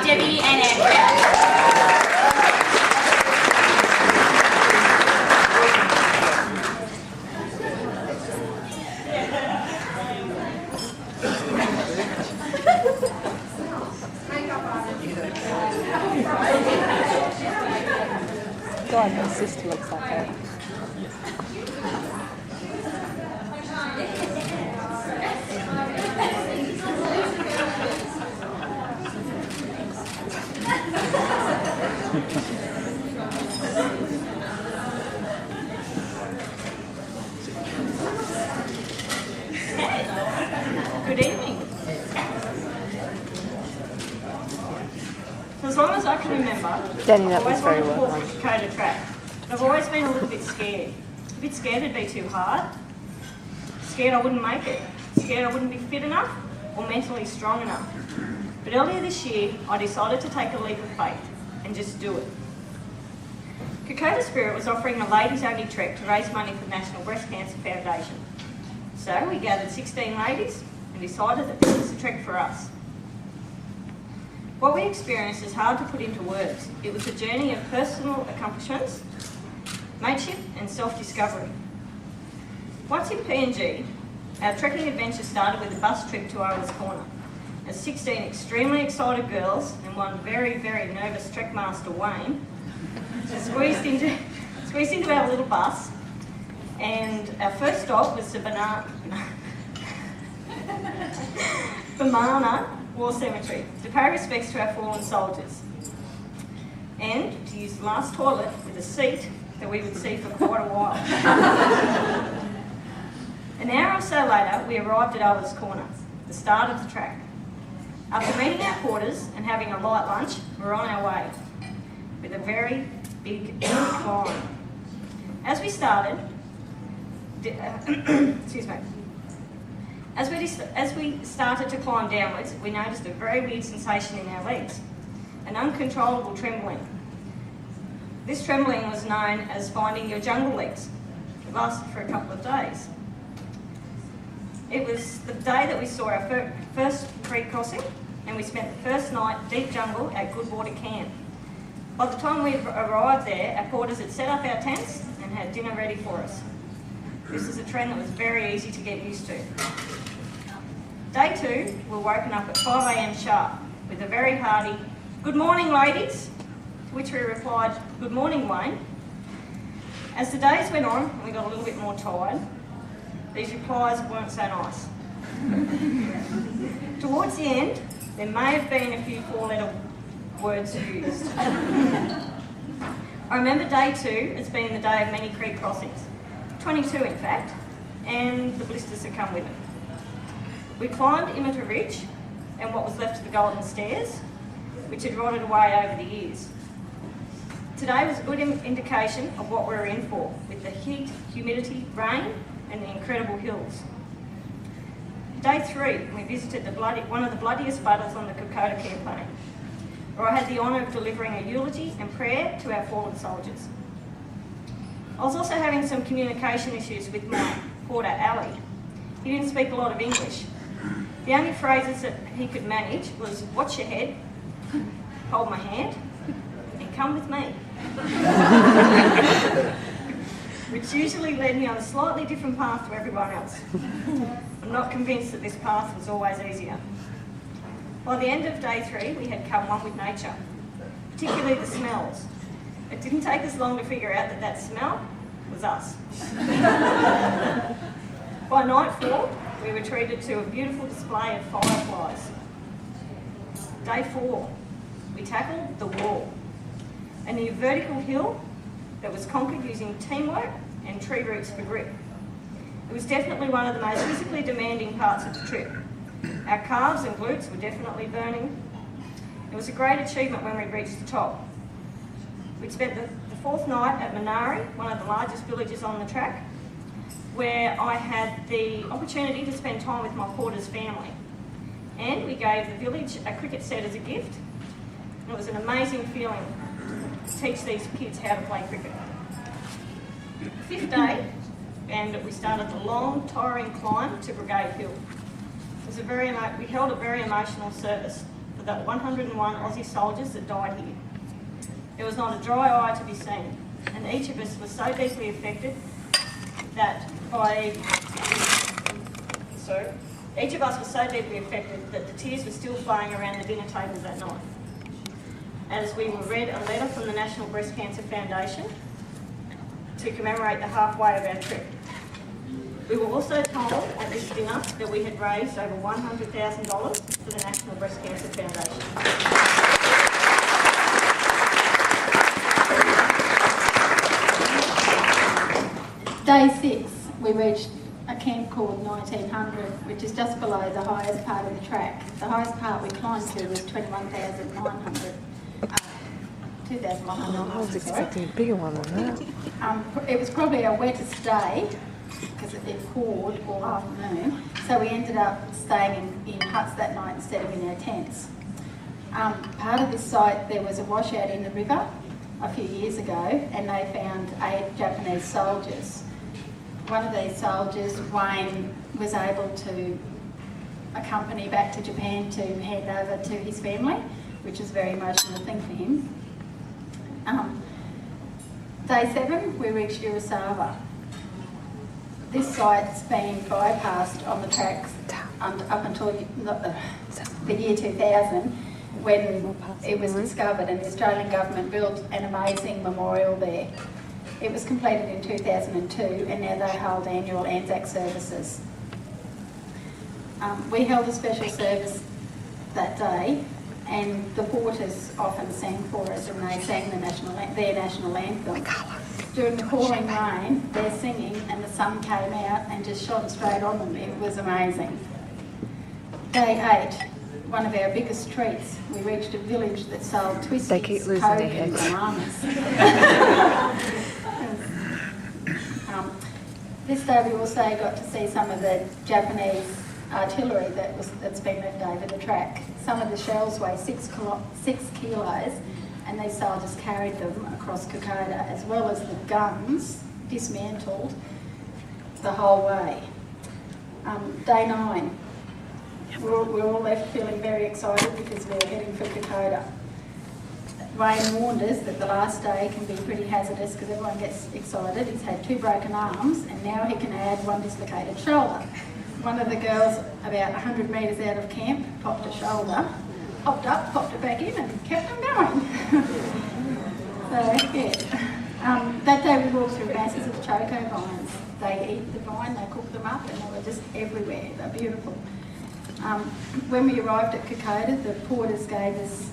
Debbie and Andrea. God, my sister looks like her. Good evening. For as long as I can remember, Danny, that I've was always very wanted to well walk done. the Dakota track. I've always been a little bit scared. A bit scared it'd be too hard. Scared I wouldn't make it. Scared I wouldn't be fit enough or mentally strong enough. But earlier this year, I decided to take a leap of faith and just do it. Dakota Spirit was offering a ladies-only trek to raise money for the National Breast Cancer Foundation. So we gathered 16 ladies and decided that this was a trek for us. What we experienced is hard to put into words. It was a journey of personal accomplishments, mateship and self-discovery. Once in PNG, our trekking adventure started with a bus trip to Owl's Corner. As 16 extremely excited girls and one very, very nervous trek master, Wayne, squeezed into our little bus, and our first stop was the Bamana War Cemetery to pay respects to our fallen soldiers and to use the last toilet with a seat that we would see for quite a while. An hour or so later, we arrived at Owl's Corner, the start of the track. After meeting our quarters and having a light lunch, we were on our way with a very big climb. As we started, excuse me. As we started to climb downwards, we noticed a very weird sensation in our legs, an uncontrollable trembling. This trembling was known as finding your jungle legs. It lasted for a couple of days. It was the day that we saw our first creek crossing, and we spent the first night deep jungle at Goodwater Camp. By the time we arrived there, our porters had set up our tents and had dinner ready for us. This is a trend that was very easy to get used to. Day 2, we were woken up at 5 a.m. sharp with a very hearty, "Good morning, ladies," to which we replied, "Good morning, Wayne." As the days went on and we got a little bit more tired, these replies weren't so nice. Towards the end, there may have been a few four-letter words used. I remember day 2 as being the day of many creek crossings, 22 in fact, and the blisters that come with it. We climbed Imita Ridge and what was left of the Golden Stairs, which had rotted away over the years. Today was a good indication of what we were in for, with the heat, humidity, rain, and the incredible hills. Day 3, we visited one of the bloodiest battles on the Dakota campaign, where I had the honour of delivering a eulogy and prayer to our fallen soldiers. I was also having some communication issues with my porter, Ali. He didn't speak a lot of English. The only phrases that he could manage was, "Watch your head," "Hold my hand," and "Come with me," which usually led me on a slightly different path to everyone else. I'm not convinced that this path was always easier. By the end of day 3, we had come one with nature, particularly the smells. It didn't take us long to figure out that that smell was us. By night 4, we were treated to a beautiful display of fireflies. Day 4, we tackled the wall, a new vertical hill that was conquered using teamwork and tree roots for grip. It was definitely one of the most physically demanding parts of the trip. Our calves and glutes were definitely burning. It was a great achievement when we reached the top. We'd spent the 4th night at Minari, one of the largest villages on the track, where I had the opportunity to spend time with my porter's family. And we gave the village a cricket set as a gift. And it was an amazing feeling to teach these kids how to play cricket. 5th day, and we started the long, tiring climb to Brigade Hill. We held a very emotional service. for the 101 Aussie soldiers that died here. There was not a dry eye to be seen, and each of us was so deeply affected that the tears were still flowing around the dinner table that night, as we were read a letter from the National Breast Cancer Foundation to commemorate the halfway of our trip. We were also told at this dinner that we had raised over $100,000 for the National Breast Cancer Foundation. Day 6, we reached a camp called 1900, which is just below the highest part of the track. The highest part we climbed to was 21,900. 2,100. I was expecting a bigger one than that. It was probably our wettest day because it poured all afternoon. So we ended up staying in huts that night instead of in our tents. Part of this site, there was a washout in the river a few years ago, and they found 8 Japanese soldiers. One of these soldiers, Wayne, was able to accompany back to Japan to hand over to his family, which is a very emotional thing for him. Day 7, we reached Urasawa. This site's been bypassed on the tracks up until the year 2000, when it was discovered, and the Australian government built an amazing memorial there. It was completed in 2002, and now they hold annual Anzac services. We held a special service that day, and the porters often sang for us, and they sang their national anthem. During the pouring rain, they're singing, and the sun came out and just shone straight on them. It was amazing. Day 8, one of our biggest treats, we reached a village that sold twisties, Coke and bananas. This day we also got to see some of the Japanese artillery that's been left over the track. Some of the shells weigh 6 kilos, and these soldiers carried them across Kokoda, as well as the guns dismantled the whole way. Day 9, we're all left feeling very excited because we're heading for Kokoda. Wayne warned us that the last day can be pretty hazardous because everyone gets excited. He's had 2 broken arms, and now he can add 1 dislocated shoulder. One of the girls, about 100 metres out of camp, popped a shoulder, hopped up, popped it back in, and kept them going. So, yeah. That day we walked through masses of choco vines. They eat the vine, they cook them up, and they were just everywhere. They're beautiful. When we arrived at Kokoda, the porters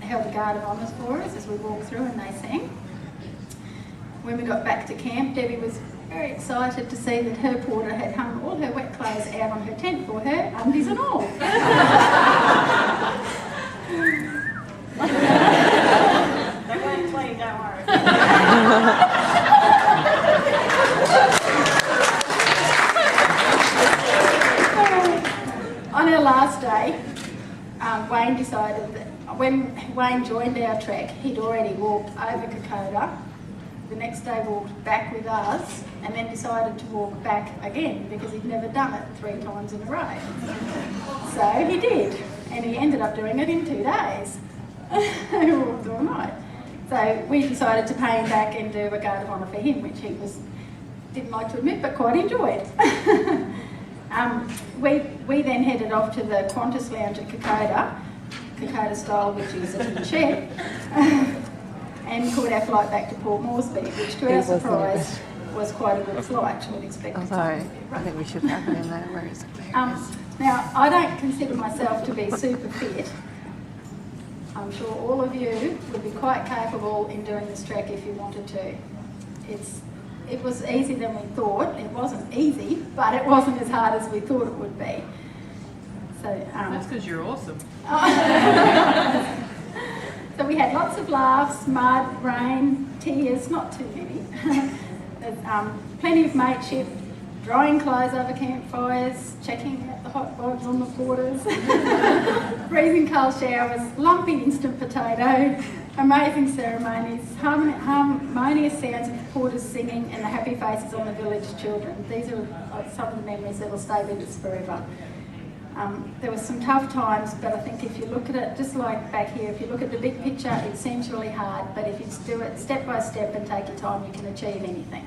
held a guard of honours for us as we walked through, and they sang. When we got back to camp, Debbie was very excited to see that her porter had hung all her wet clothes out on her tent for her, undies and all. They weren't clean, don't worry. On our last day, Wayne decided that when Wayne joined our trek, he'd already walked over Kokoda. The next day walked back with us, and then decided to walk back again because he'd never done it 3 times in a row. So he did, and he ended up doing it in 2 days. He walked all night. So we decided to pay him back and do a guard of honour for him, which he didn't like to admit, but quite enjoyed. We then headed off to the Qantas Lounge at Kokoda style, which is a tin shed, and caught our flight back to Port Moresby, which to our surprise was quite a good flight. We'd expected Although, I think we should have it in there. Where is it? Now, I don't consider myself to be super fit. I'm sure all of you would be quite capable in doing this trek if you wanted to. It was easier than we thought. It wasn't easy, but it wasn't as hard as we thought it would be. So that's because you're awesome. So we had lots of laughs, mud, rain, tears, not too many. There's plenty of mateship, drying clothes over campfires, checking out the hot rods on the porters, freezing cold showers, lumpy instant potato, amazing ceremonies, harmonious sounds of porters singing, and the happy faces on the village children. These are some of the memories that will stay with us forever. There were some tough times, but I think if you look at it, just like back here, if you look at the big picture, it seems really hard, but if you do it step by step and take your time, you can achieve anything.